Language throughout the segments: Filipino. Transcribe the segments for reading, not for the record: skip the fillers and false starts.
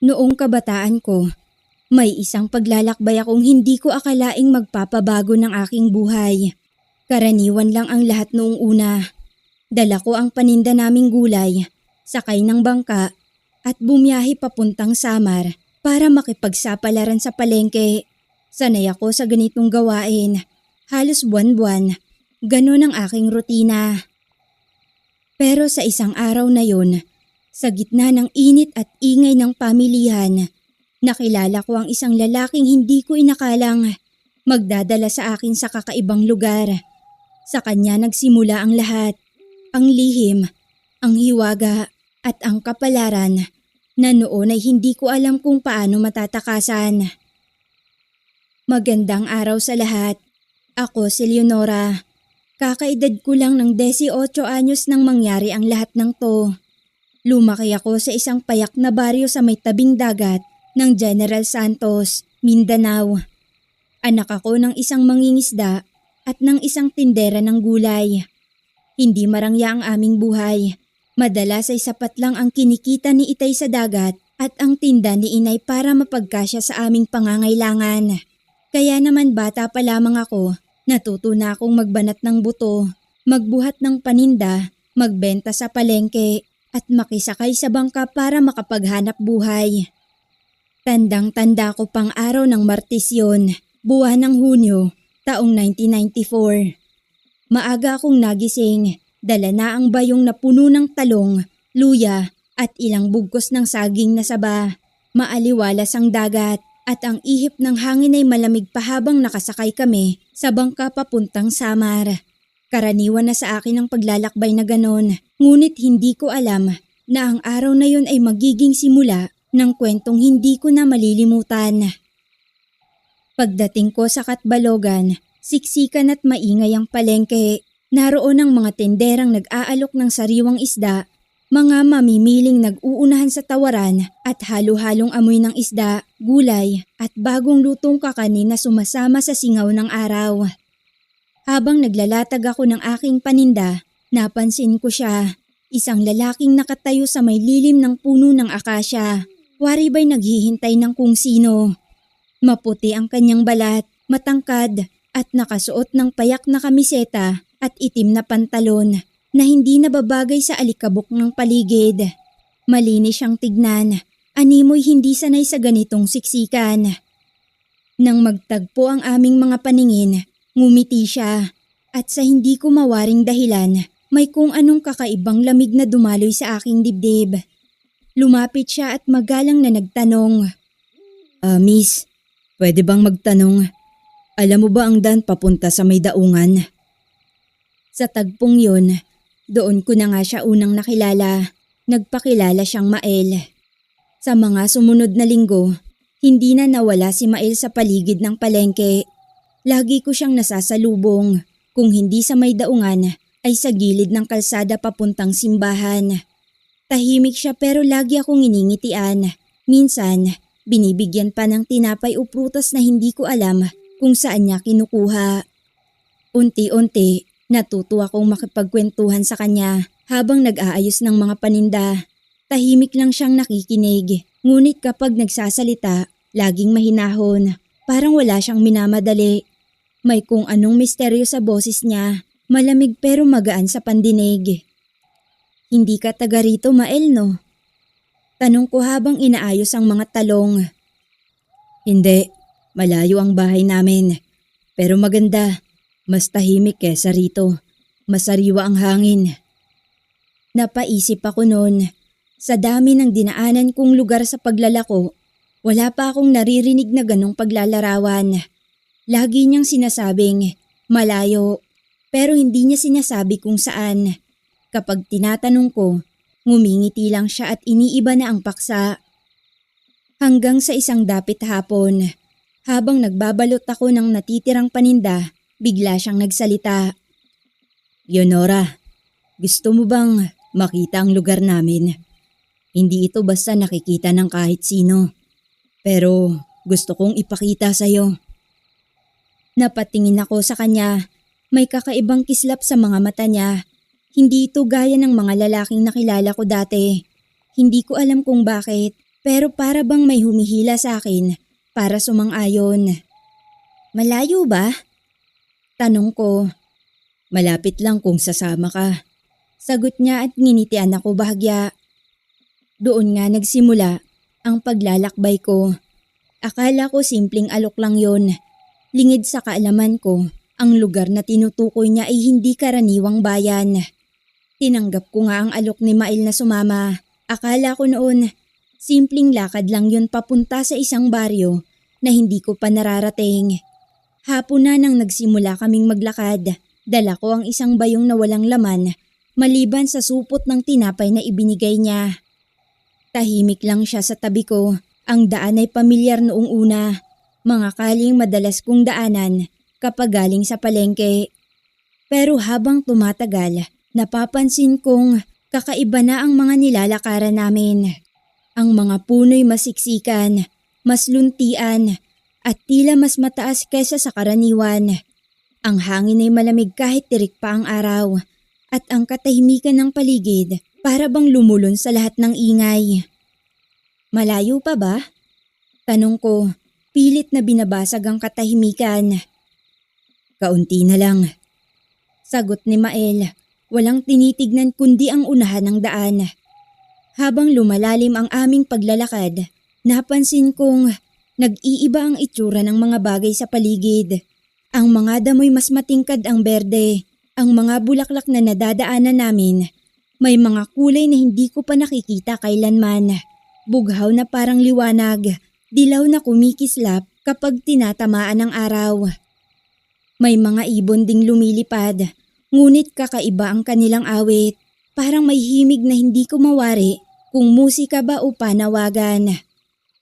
Noong kabataan ko, may isang paglalakbay akong hindi ko akalaing magpapabago ng aking buhay. Karaniwan lang ang lahat noong una. Dala ko ang paninda naming gulay, sakay ng bangka at bumiyahe papuntang Samar para makipagsapalaran sa palengke. Sanay ako sa ganitong gawain. Halos buwan-buwan, ganun ang aking rutina. Pero sa isang araw na yon, sa gitna ng init at ingay ng pamilihan, nakilala ko ang isang lalaking hindi ko inakalang magdadala sa akin sa kakaibang lugar. Sa kanya nagsimula ang lahat, ang lihim, ang hiwaga at ang kapalaran na noon ay hindi ko alam kung paano matatakasan. Magandang araw sa lahat. Ako si Leonora. Kakaedad ko lang ng 18 anyos nang mangyari ang lahat ng to. Lumaki ako sa isang payak na baryo sa may tabing dagat ng General Santos, Mindanao. Anak ako ng isang mangingisda at ng isang tindera ng gulay. Hindi marangya ang aming buhay. Madalas ay sapat lang ang kinikita ni Itay sa dagat at ang tinda ni Inay para mapagkasya sa aming pangangailangan. Kaya naman bata pa lamang ako, natuto na akong magbanat ng buto, magbuhat ng paninda, magbenta sa palengke at makisakay sa bangka para makapaghanap buhay. Tandang-tanda ko pang araw ng Martes yun, buwan ng Hunyo, taong 1994. Maaga akong nagising, dala na ang bayong na puno ng talong, luya at ilang bugkos ng saging na saba. Maaliwalas ang dagat at ang ihip ng hangin ay malamig pa habang nakasakay kami sa bangka papuntang Samar. Karaniwan na sa akin ang paglalakbay na ganon, ngunit hindi ko alam na ang araw na yun ay magiging simula ng kwentong hindi ko na malilimutan. Pagdating ko sa Katbalogan, siksikan at maingay ang palengke. Naroon ang mga tenderang nag-aalok ng sariwang isda, mga mamimiling nag-uunahan sa tawaran at halo-halong amoy ng isda, gulay at bagong lutong kakanin na sumasama sa singaw ng araw. Habang naglalatag ako ng aking paninda, napansin ko siya, isang lalaking nakatayo sa may lilim ng puno ng akasya. Wari ba'y naghihintay ng kung sino. Maputi ang kanyang balat, matangkad at nakasuot ng payak na kamiseta at itim na pantalon na hindi nababagay sa alikabok ng paligid. Malinis siyang tignan, animoy hindi sanay sa ganitong siksikan. Nang magtagpo ang aming mga paningin, ngumiti siya at sa hindi ko mawaring dahilan, may kung anong kakaibang lamig na dumaloy sa aking dibdib. Lumapit siya at magalang na nagtanong. Miss, pwede bang magtanong? Alam mo ba ang daan papunta sa may daungan? Sa tagpong yun, doon ko na nga siya unang nakilala. Nagpakilala siyang Mael. Sa mga sumunod na linggo, hindi na nawala si Mael sa paligid ng palengke. Lagi ko siyang nasasalubong. Kung hindi sa may daungan, ay sa gilid ng kalsada papuntang simbahan. Tahimik siya pero lagi akong iningitian. Minsan, binibigyan pa ng tinapay o prutas na hindi ko alam kung saan niya kinukuha. Unti-unti, natuto akong makipagkwentuhan sa kanya habang nag-aayos ng mga paninda. Tahimik lang siyang nakikinig, ngunit kapag nagsasalita, laging mahinahon. Parang wala siyang minamadali. May kung anong misteryo sa boses niya, malamig pero magaan sa pandinig. Hindi ka taga rito, Mael, no? Tanong ko habang inaayos ang mga talong. Hindi, malayo ang bahay namin. Pero maganda. Mas tahimik kesa rito. Masariwa ang hangin. Napaisip ako noon. Sa dami ng dinaanan kong lugar sa paglalako, wala pa akong naririnig na ganong paglalarawan. Lagi niyang sinasabing malayo, pero hindi niya sinasabi kung saan. Kapag tinatanong ko, ngumingiti lang siya at iniiba na ang paksa. Hanggang sa isang dapit hapon, habang nagbabalot ako ng natitirang paninda, bigla siyang nagsalita. Leonora, gusto mo bang makita ang lugar namin? Hindi ito basta nakikita ng kahit sino. Pero gusto kong ipakita sa'yo. Napatingin ako sa kanya. May kakaibang kislap sa mga mata niya. Hindi ito gaya ng mga lalaking nakilala ko dati. Hindi ko alam kung bakit. pero para bang may humihila sa akin para sumang-ayon. Malayo ba? Tanong ko. Malapit lang kung sasama ka. Sagot niya at nginitian ako bahagya. Doon nga nagsimula ang paglalakbay ko. Akala ko simpleng alok lang yon. Lingid sa kaalaman ko, ang lugar na tinutukoy niya ay hindi karaniwang bayan. Tinanggap ko nga ang alok ni Mael na sumama. Akala ko noon, simpleng lakad lang yun papunta sa isang baryo na hindi ko pa nararating. Hapon na nang nagsimula kaming maglakad. Dala ko ang isang bayong na walang laman, maliban sa supot ng tinapay na ibinigay niya. Tahimik lang siya sa tabi ko. Ang daan ay pamilyar noong una. Mga kaling madalas kong daanan kapag galing sa palengke. Pero habang tumatagal, napapansin kong kakaiba na ang mga nilalakaran namin. Ang mga puno'y masiksikan, mas luntian, at tila mas mataas kaysa sa karaniwan. Ang hangin ay malamig kahit tirik pa ang araw, at ang katahimikan ng paligid para bang lumulon sa lahat ng ingay. Malayo pa ba? Tanong ko, pilit na binabasag ang katahimikan. Kaunti na lang. Sagot ni Mael, walang tinitignan kundi ang unahan ng daan. Habang lumalalim ang aming paglalakad, napansin kong nag-iiba ang itsura ng mga bagay sa paligid. Ang mga damoy mas matingkad ang berde. Ang mga bulaklak na nadadaanan namin, may mga kulay na hindi ko pa nakikita kailanman. Bughaw na parang liwanag, dilaw na kumikislap kapag tinatamaan ng araw. May mga ibon ding lumilipad, ngunit kakaiba ang kanilang awit. Parang may himig na hindi ko mawari kung musika ba o panawagan.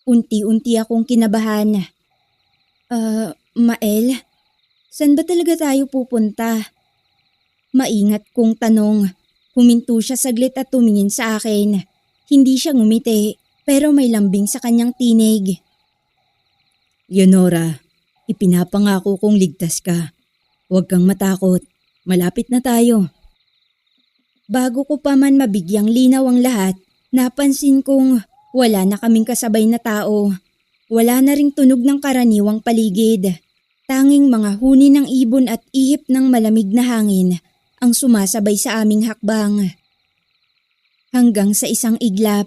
Unti-unti akong kinabahan. Mael? Saan ba talaga tayo pupunta? Maingat kong tanong. Huminto siya saglit at tumingin sa akin. Hindi siya ngumiti, pero may lambing sa kanyang tinig. Leonora, ipinapangako kong ligtas ka. Huwag kang matakot. Malapit na tayo. Bago ko pa man mabigyang linaw ang lahat, napansin kong wala na kaming kasabay na tao. Wala na ring tunog ng karaniwang paligid. Tanging mga huni ng ibon at ihip ng malamig na hangin ang sumasabay sa aming hakbang. Hanggang sa isang iglap,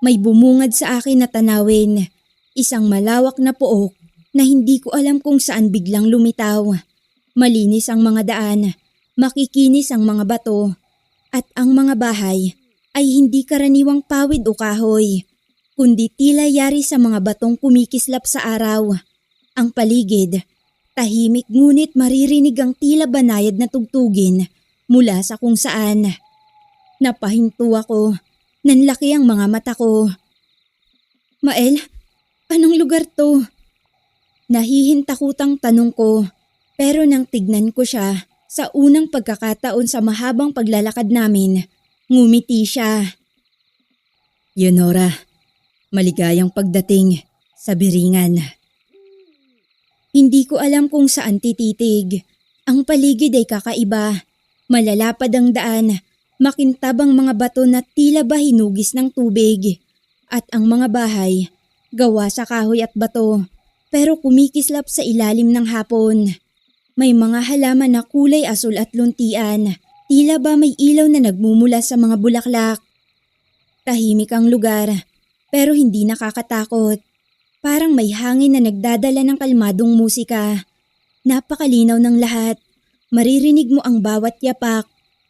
may bumungad sa akin na tanawin. Isang malawak na pook na hindi ko alam kung saan biglang lumitaw. Malinis ang mga daan, makikinis ang mga bato, at ang mga bahay ay hindi karaniwang pawid o kahoy, kundi tila yari sa mga batong kumikislap sa araw. Ang paligid, tahimik ngunit maririnig ang tila banayad na tugtugin mula sa kung saan. Napahinto ako. Nanlaki ang mga mata ko. Mael, anong lugar to? Nahihintakutang tanong ko, pero nang tignan ko siya sa unang pagkakataon sa mahabang paglalakad namin, ngumiti siya. Leonora, maligayang pagdating sa Biringan. Hindi ko alam kung saan tititig. Ang paligid ay kakaiba. Malalapad ang daan, makintab ang mga bato na tila ba hinugis ng tubig. At ang mga bahay, gawa sa kahoy at bato, pero kumikislap sa ilalim ng hapon. May mga halaman na kulay asul at luntian, tila ba may ilaw na nagmumula sa mga bulaklak. Tahimik ang lugar, pero hindi nakakatakot. Parang may hangin na nagdadala ng kalmadong musika. Napakalinaw ng lahat. Maririnig mo ang bawat yapak,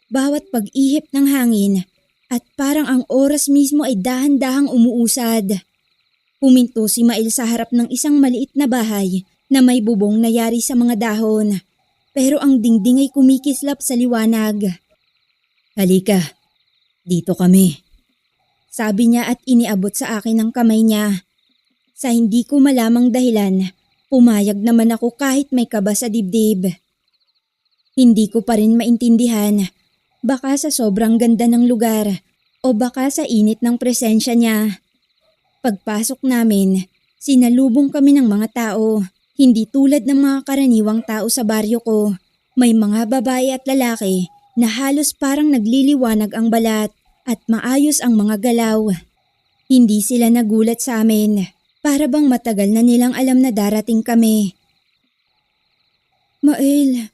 bawat pag-ihip ng hangin, at parang ang oras mismo ay dahan-dahang umuusad. Huminto si Mael sa harap ng isang maliit na bahay na may bubong na yari sa mga dahon, pero ang dingding ay kumikislap sa liwanag. Halika, dito kami. Sabi niya at iniabot sa akin ang kamay niya. Sa hindi ko malamang dahilan, pumayag naman ako kahit may kaba sa dibdib. Hindi ko pa rin maintindihan, baka sa sobrang ganda ng lugar o baka sa init ng presensya niya. Pagpasok namin, sinalubong kami ng mga tao, hindi tulad ng mga karaniwang tao sa baryo ko. May mga babae at lalaki na halos parang nagliliwanag ang balat at maayos ang mga galaw. Hindi sila nagulat sa amin. Para bang matagal na nilang alam na darating kami. Mael,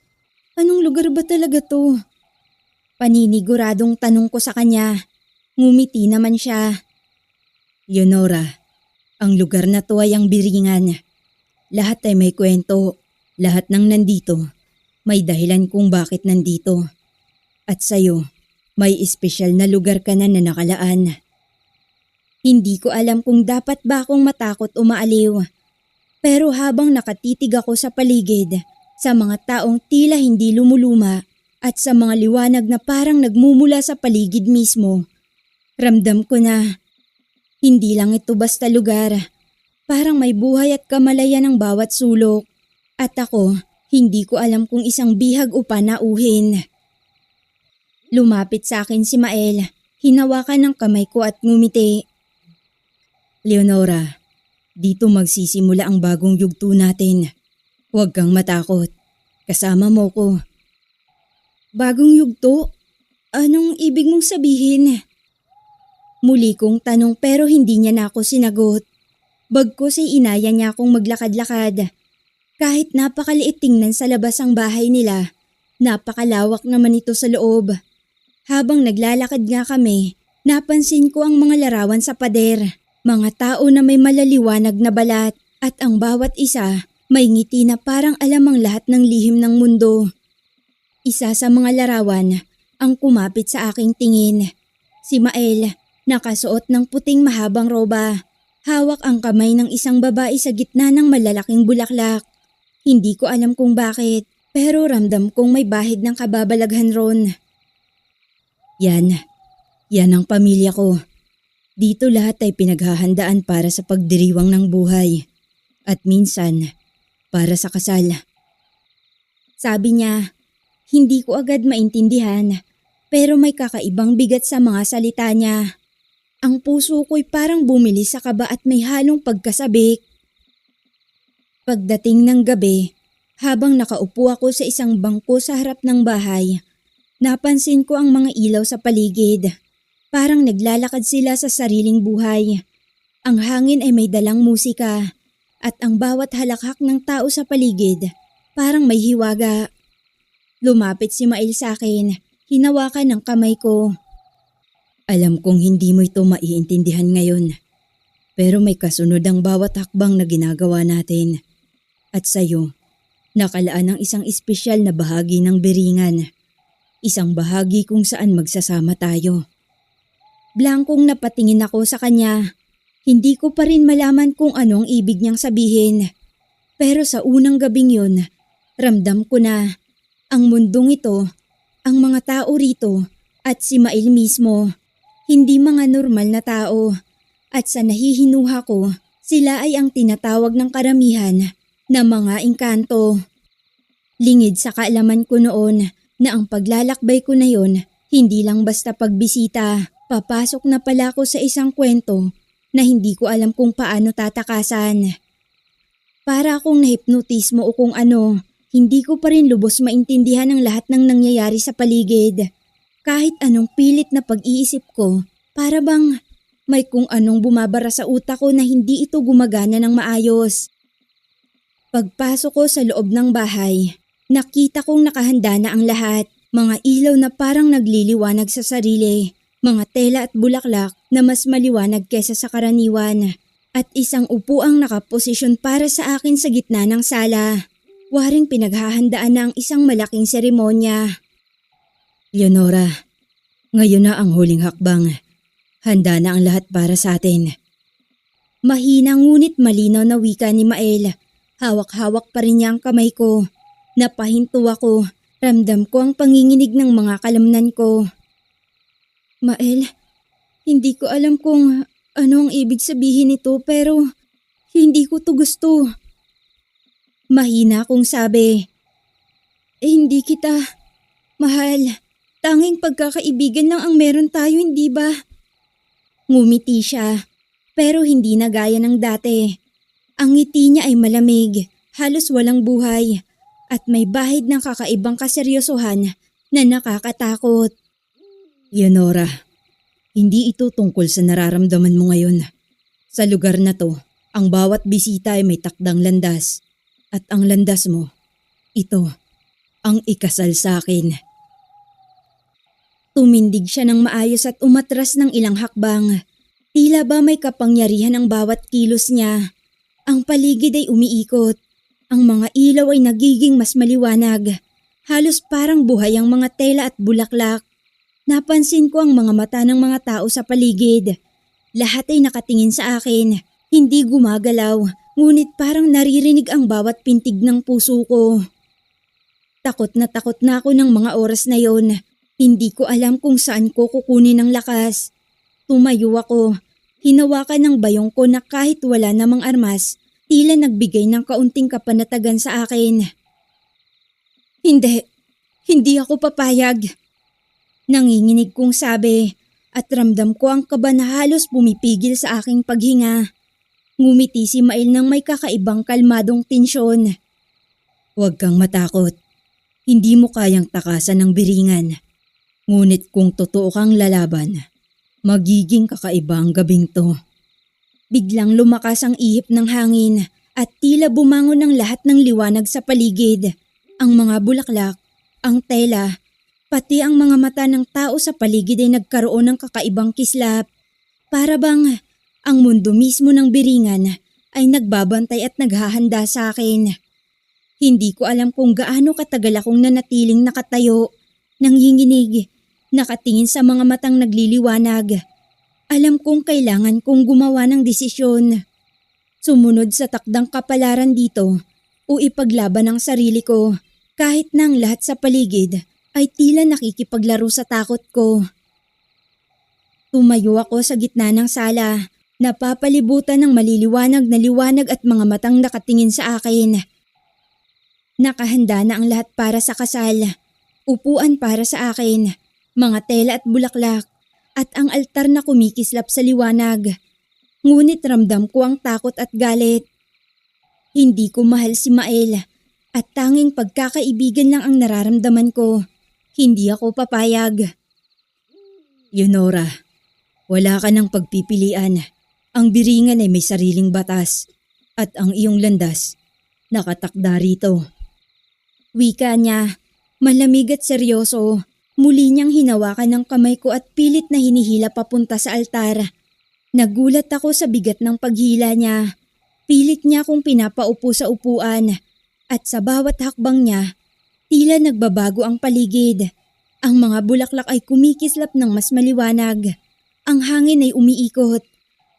anong lugar ba talaga to? Paniniguradong tanong ko sa kanya. Ngumiti naman siya. Leonora, ang lugar na to ay ang Biringan. Lahat ay may kwento. Lahat ng nandito, may dahilan kung bakit nandito. At sa'yo, may espesyal na lugar ka na nakalaan. Hindi ko alam kung dapat ba akong matakot o maaliw. Pero habang nakatitig ako sa paligid, sa mga taong tila hindi lumuluma at sa mga liwanag na parang nagmumula sa paligid mismo, ramdam ko na hindi lang ito basta lugar. Parang may buhay at kamalayan ng bawat sulok. At ako, hindi ko alam kung isang bihag o panauhin. Lumapit sa akin si Mael, hinawakan ng kamay ko at ngumiti. Leonora, dito magsisimula ang bagong yugto natin. Huwag kang matakot. Kasama mo ko. Bagong yugto? Anong ibig mong sabihin? Muli kong tanong pero hindi niya na ako sinagot. Bagkus ay inaya niya akong maglakad-lakad. Kahit napakaliit tingnan sa labas ang bahay nila, napakalawak naman ito sa loob. Habang naglalakad nga kami, napansin ko ang mga larawan sa pader. Mga tao na may malaliwanag na balat at ang bawat isa may ngiti na parang alam ang lahat ng lihim ng mundo. Isa sa mga larawan ang kumapit sa aking tingin. Si Mael, nakasuot ng puting mahabang roba. Hawak ang kamay ng isang babae sa gitna ng malalaking bulaklak. Hindi ko alam kung bakit, pero ramdam kong may bahid ng kababalaghan ron. Yan ang pamilya ko. Dito lahat ay pinaghahandaan para sa pagdiriwang ng buhay. At minsan, para sa kasal. Sabi niya, hindi ko agad maintindihan, pero may kakaibang bigat sa mga salita niya. Ang puso ko'y parang bumili sa kaba at may halong pagkasabik. Pagdating ng gabi, habang nakaupo ako sa isang bangko sa harap ng bahay, napansin ko ang mga ilaw sa paligid. Parang naglalakad sila sa sariling buhay. Ang hangin ay may dalang musika at ang bawat halakhak ng tao sa paligid parang may hiwaga. Lumapit si Mael sa akin, hinawakan ng kamay ko. Alam kong hindi mo ito maiintindihan ngayon, pero may kasunod ang bawat hakbang na ginagawa natin. At sa'yo, nakalaan ang isang espesyal na bahagi ng Biringan. Isang bahagi kung saan magsasama tayo. Blankong napatingin ako sa kanya. Hindi ko pa rin malaman kung anong ibig niyang sabihin. Pero sa unang gabing yun, ramdam ko na ang mundong ito, ang mga tao rito at si Mael mismo, hindi mga normal na tao. At sa nahihinuha ko, sila ay ang tinatawag ng karamihan na mga engkanto. Lingid sa kaalaman ko noon na ang paglalakbay ko na yon hindi lang basta pagbisita. Papasok na pala ako sa isang kwento na hindi ko alam kung paano tatakasan. Para akong nahipnotismo o kung ano, hindi ko pa rin lubos maintindihan ang lahat ng nangyayari sa paligid. Kahit anong pilit na pag-iisip ko, para bang may kung anong bumabara sa utak ko na hindi ito gumagana ng maayos. Pagpasok ko sa loob ng bahay, nakita kong nakahanda na ang lahat. Mga ilaw na parang nagliliwanag sa sarili, mga tela at bulaklak na mas maliwanag kesa sa karaniwan, at isang upuang nakaposisyon para sa akin sa gitna ng sala. Waring pinaghahandaan na ang isang malaking seremonya. Leonora, ngayon na ang huling hakbang. Handa na ang lahat para sa atin. Mahina ngunit malinaw na wika ni Mael. Hawak-hawak pa rin niya ang kamay ko. Napahinto ako. Ramdam ko ang panginginig ng mga kalamnan ko. Mael, hindi ko alam kung ano ang ibig sabihin nito pero hindi ko to gusto. Mahina kong sabi. Hindi kita mahal. Tanging pagkakaibigan lang ang meron tayo, hindi ba? Ngumiti siya, pero hindi na gaya ng dati. Ang ngiti niya ay malamig, halos walang buhay, at may bahid ng kakaibang kaseryosohan na nakakatakot. Leonora, Hindi ito tungkol sa nararamdaman mo ngayon. Sa lugar na to, ang bawat bisita ay may takdang landas. At ang landas mo, ito, ang ikasal sa akin. Tumindig siya ng maayos at umatras ng ilang hakbang. Tila ba may kapangyarihan ang bawat kilos niya. Ang paligid ay umiikot. Ang mga ilaw ay nagiging mas maliwanag. Halos parang buhay ang mga tela at bulaklak. Napansin ko ang mga mata ng mga tao sa paligid. Lahat ay nakatingin sa akin. Hindi gumagalaw, ngunit parang naririnig ang bawat pintig ng puso ko. Takot na ako ng mga oras na yon. Hindi ko alam kung saan ko kukunin ang lakas. Tumayo ako. Hinawakan ng bayong ko na kahit wala namang armas, tila nagbigay ng kaunting kapanatagan sa akin. Hindi ako papayag. Nanginginig kong sabi at ramdam ko ang kaba na halos pumipigil sa aking paghinga. Ngumiti si Mael ng may kakaibang kalmadong tensyon. Huwag kang matakot. Hindi mo kayang takasan ng biringan. Ngunit kung totoo kang lalaban, magiging kakaiba ang gabing to. Biglang lumakas ang ihip ng hangin at tila bumangon ang lahat ng liwanag sa paligid. Ang mga bulaklak, ang tela, pati ang mga mata ng tao sa paligid ay nagkaroon ng kakaibang kislap. Para bang ang mundo mismo ng biringan ay nagbabantay at naghahanda sa akin. Hindi ko alam kung gaano katagal akong nanatiling nakatayo, nanginginig, nakatingin sa mga matang nagliliwanag. Alam kong kailangan kong gumawa ng desisyon. Sumunod sa takdang kapalaran dito o ipaglaban ang sarili ko kahit na ang lahat sa paligid ay tila nakikipaglaro sa takot ko. Tumayo ako sa gitna ng sala, napapalibutan ng maliliwanag na liwanag at mga matang nakatingin sa akin. Nakahanda na ang lahat para sa kasal. Upuan para sa akin, mga tela at bulaklak, at ang altar na kumikislap sa liwanag. Ngunit ramdam ko ang takot at galit. Hindi ko mahal si Mael at tanging pagkakaibigan lang ang nararamdaman ko. Hindi ako papayag. Yunora, wala ka ng pagpipilian. Ang biringan ay may sariling batas at ang iyong landas nakatakda rito. Wika niya, malamig at seryoso. Muli niyang hinawakan ng kamay ko at pilit na hinihila papunta sa altar. Nagulat ako sa bigat ng paghila niya. Pilit niya akong pinapaupo sa upuan. At sa bawat hakbang niya, tila nagbabago ang paligid. Ang mga bulaklak ay kumikislap ng mas maliwanag. Ang hangin ay umiikot.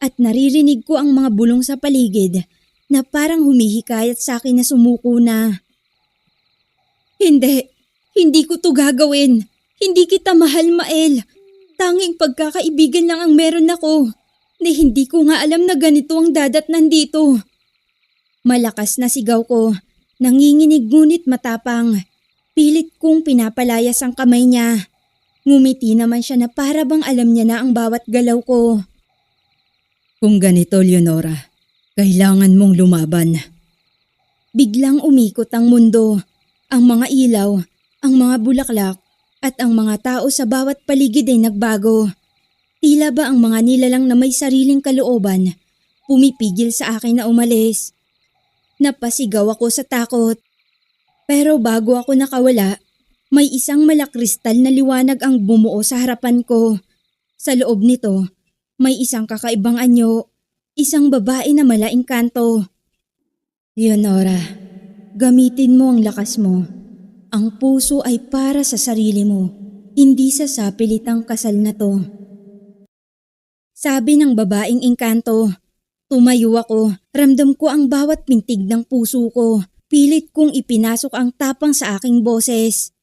At naririnig ko ang mga bulong sa paligid na parang humihikayat sa akin na sumuko na. Hindi ko to gagawin. Hindi kita mahal, Mael. Tanging pagkakaibigan lang ang meron ako. Na hindi ko nga alam na ganito ang dadatnan dito. Malakas na sigaw ko. Nanginginig ngunit matapang. Pilit kong pinapalayas ang kamay niya. Ngumiti naman siya na para bang alam niya na ang bawat galaw ko. Kung ganito, Leonora, kailangan mong lumaban. Biglang umikot ang mundo. Ang mga ilaw, ang mga bulaklak, at ang mga tao sa bawat paligid ay nagbago. Tila ba ang mga nilalang na may sariling kalooban, pumipigil sa akin na umalis. Napasigaw ako sa takot. Pero bago ako nakawala, may isang malakristal na liwanag ang bumuo sa harapan ko. Sa loob nito, may isang kakaibang anyo, isang babae na malaking kanto. Leonora, gamitin mo ang lakas mo. Ang puso ay para sa sarili mo, hindi sa sapilitang kasal na to. Sabi ng babaeng engkanto. Tumayo ako, ramdam ko ang bawat pintig ng puso ko. Pilit kong ipinasok ang tapang sa aking boses.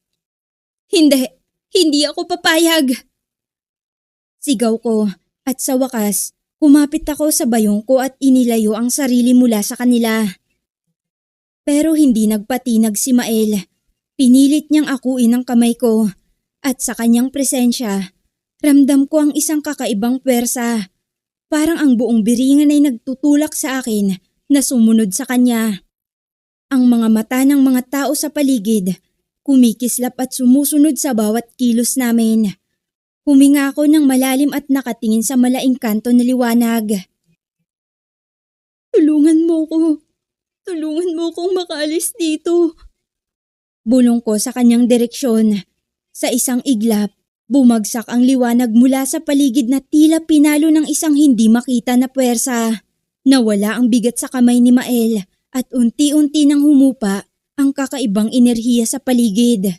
Hindi ako papayag. Sigaw ko at sa wakas, kumapit ako sa bayong ko at inilayo ang sarili mula sa kanila. Pero hindi nagpatinag si Mael. Pinilit niyang akuin ang kamay ko at sa kanyang presensya, ramdam ko ang isang kakaibang pwersa. Parang ang buong biringan ay nagtutulak sa akin na sumunod sa kanya. Ang mga mata ng mga tao sa paligid, kumikislap at sumusunod sa bawat kilos namin. Huminga ako ng malalim at nakatingin sa malaking kanto na liwanag. Tulungan mo ko. Tulungan mo kong makaalis dito. Bulong ko sa kanyang direksyon. Sa isang iglap, bumagsak ang liwanag mula sa paligid na tila pinalo ng isang hindi makita na puwersa. Nawala ang bigat sa kamay ni Mael at unti-unti nang humupa ang kakaibang enerhiya sa paligid.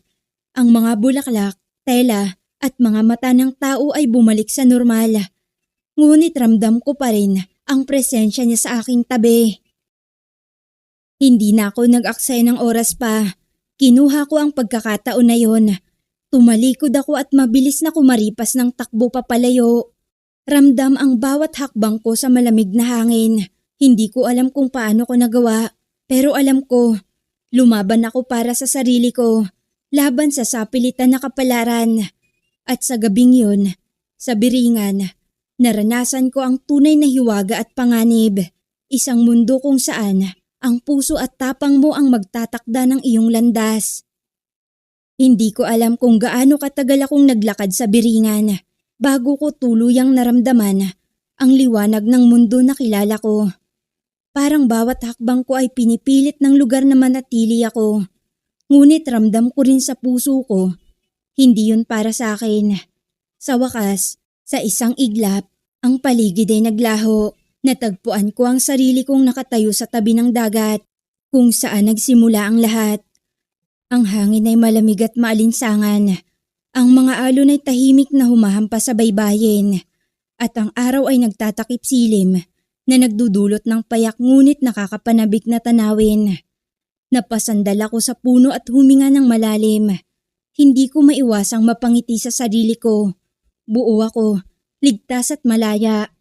Ang mga bulaklak, tela at mga mata ng tao ay bumalik sa normal. Ngunit ramdam ko pa rin ang presensya niya sa aking tabi. Hindi na ako nag-aksaya ng oras pa. Kinuha ko ang pagkakataon na yon. Tumalikod ako at mabilis na kumaripas ng takbo papalayo. Ramdam ang bawat hakbang ko sa malamig na hangin. Hindi ko alam kung paano ko nagawa. Pero alam ko, lumaban ako para sa sarili ko. Laban sa sapilitan na kapalaran. At sa gabing yun, sa Biringan, naranasan ko ang tunay na hiwaga at panganib. Isang mundo kung saan ang puso at tapang mo ang magtatakda ng iyong landas. Hindi ko alam kung gaano katagal akong naglakad sa Biringan bago ko tuluyang naramdaman ang liwanag ng mundo na kilala ko. Parang bawat hakbang ko ay pinipilit ng lugar na manatili ako. Ngunit ramdam ko rin sa puso ko, hindi yun para sa akin. Sa wakas, sa isang iglap, ang paligid ay naglaho. Natagpuan ko ang sarili kong nakatayo sa tabi ng dagat, kung saan nagsimula ang lahat. Ang hangin ay malamig at maalinsangan. Ang mga alon ay tahimik na humahampas sa baybayin. At ang araw ay nagtatakip silim na nagdudulot ng payak ngunit nakakapanabik na tanawin. Napasandal ako sa puno at huminga ng malalim. Hindi ko maiwasang mapangiti sa sarili ko. Buo ako, ligtas at malaya.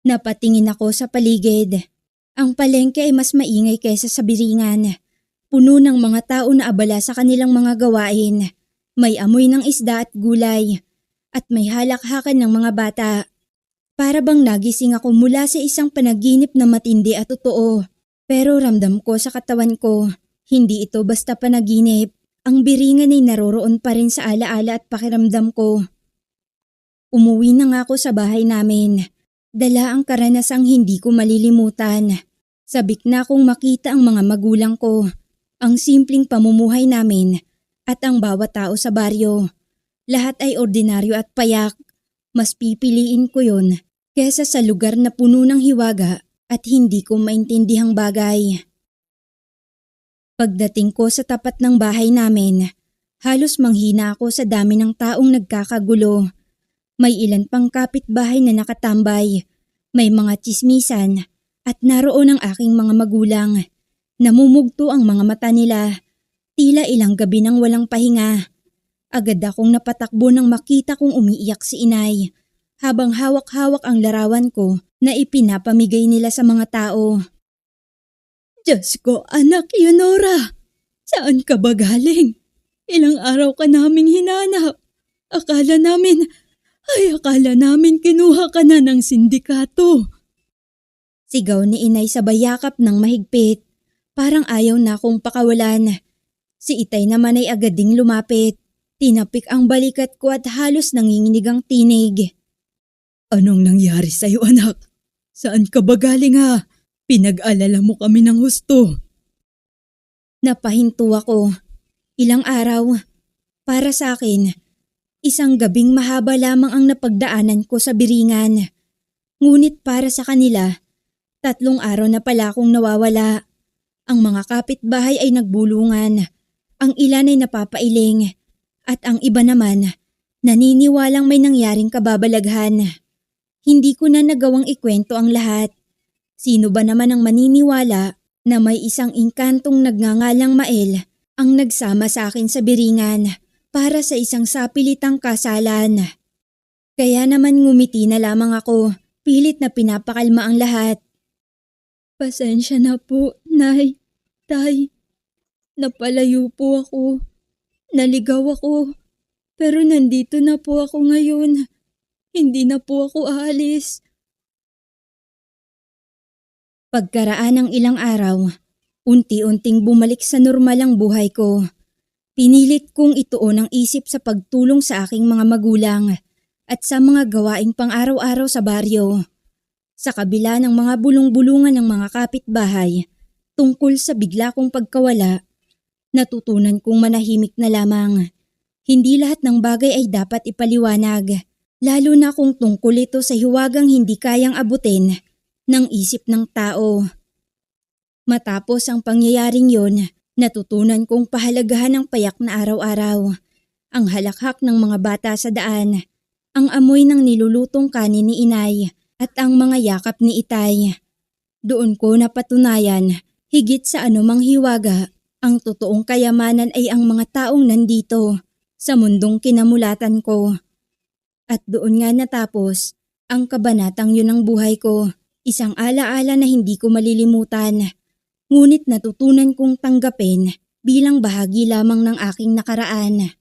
Napatingin ako sa paligid. Ang palengke ay mas maingay kaysa sa Biringan. Puno ng mga tao na abala sa kanilang mga gawain. May amoy ng isda at gulay. At may halakhakan ng mga bata. Para bang nagising ako mula sa isang panaginip na matindi at totoo. Pero ramdam ko sa katawan ko, hindi ito basta panaginip. Ang Biringan ay naroroon pa rin sa alaala at pakiramdam ko. Umuwi na nga ako sa bahay namin. Dala ang karanasang hindi ko malilimutan. Sabik na akong makita ang mga magulang ko, ang simpleng pamumuhay namin at ang bawat tao sa baryo. Lahat ay ordinaryo at payak. Mas pipiliin ko yon kesa sa lugar na puno ng hiwaga at hindi ko maintindihang bagay. Pagdating ko sa tapat ng bahay namin, halos manghina ako sa dami ng taong nagkakagulo. May ilan pang kapitbahay na nakatambay, may mga tsismisan at naroon ang aking mga magulang. Namumugto ang mga mata nila, tila ilang gabi nang walang pahinga. Agad akong napatakbo nang makita kong umiiyak si inay, habang hawak-hawak ang larawan ko na ipinapamigay nila sa mga tao. Diyos ko, anak Yonora! Saan ka ba galing? Ilang araw ka naming hinanap. Akala namin kinuha ka na ng sindikato. Sigaw ni inay sa bayakap ng mahigpit. Parang ayaw na akong pakawalan. Si itay naman ay agad ding lumapit. Tinapik ang balikat ko at halos nanginginig ang tinig. Anong nangyari sa'yo, anak? Saan ka ba galing ha? Pinag-alala mo kami ng husto. Napahinto ako. Ilang araw. Para sa akin, isang gabing mahaba lamang ang napagdaanan ko sa Biringan. Ngunit para sa kanila, 3 araw na pala akong nawawala. Ang mga kapitbahay ay nagbulungan. Ang ilan ay napapailing. At ang iba naman, naniniwalang may nangyaring kababalaghan. Hindi ko na nagawang ikwento ang lahat. Sino ba naman ang maniniwala na may isang inkantong nagngangalang Mael ang nagsama sa akin sa Biringan para sa isang sapilitang kasalan. Kaya naman ngumiti na lamang ako, pilit na pinapakalma ang lahat. Pasensya na po, Nay, Tay. Napalayo po ako. Naligaw ako. Pero nandito na po ako ngayon. Hindi na po ako aalis. Pagkaraan ng ilang araw, unti-unting bumalik sa normal ang buhay ko. Pinilit kong ituon ang isip sa pagtulong sa aking mga magulang at sa mga gawaing pang-araw-araw sa baryo. Sa kabila ng mga bulong-bulungan ng mga kapitbahay tungkol sa bigla kong pagkawala, natutunan kong manahimik na lamang. Hindi lahat ng bagay ay dapat ipaliwanag, lalo na kung tungkol ito sa hiwagang hindi kayang abutin ng isip ng tao. Matapos ang pangyayaring yon, natutunan kong pahalagahan ang payak na araw-araw, ang halakhak ng mga bata sa daan, ang amoy ng nilulutong kanin ni inay at ang mga yakap ni itay. Doon ko napatunayan, higit sa anumang hiwaga, ang totoong kayamanan ay ang mga taong nandito sa mundong kinamulatan ko. At doon nga natapos ang kabanatang yun ng buhay ko, isang alaala na hindi ko malilimutan. Ngunit natutunan kong tanggapin bilang bahagi lamang ng aking nakaraan.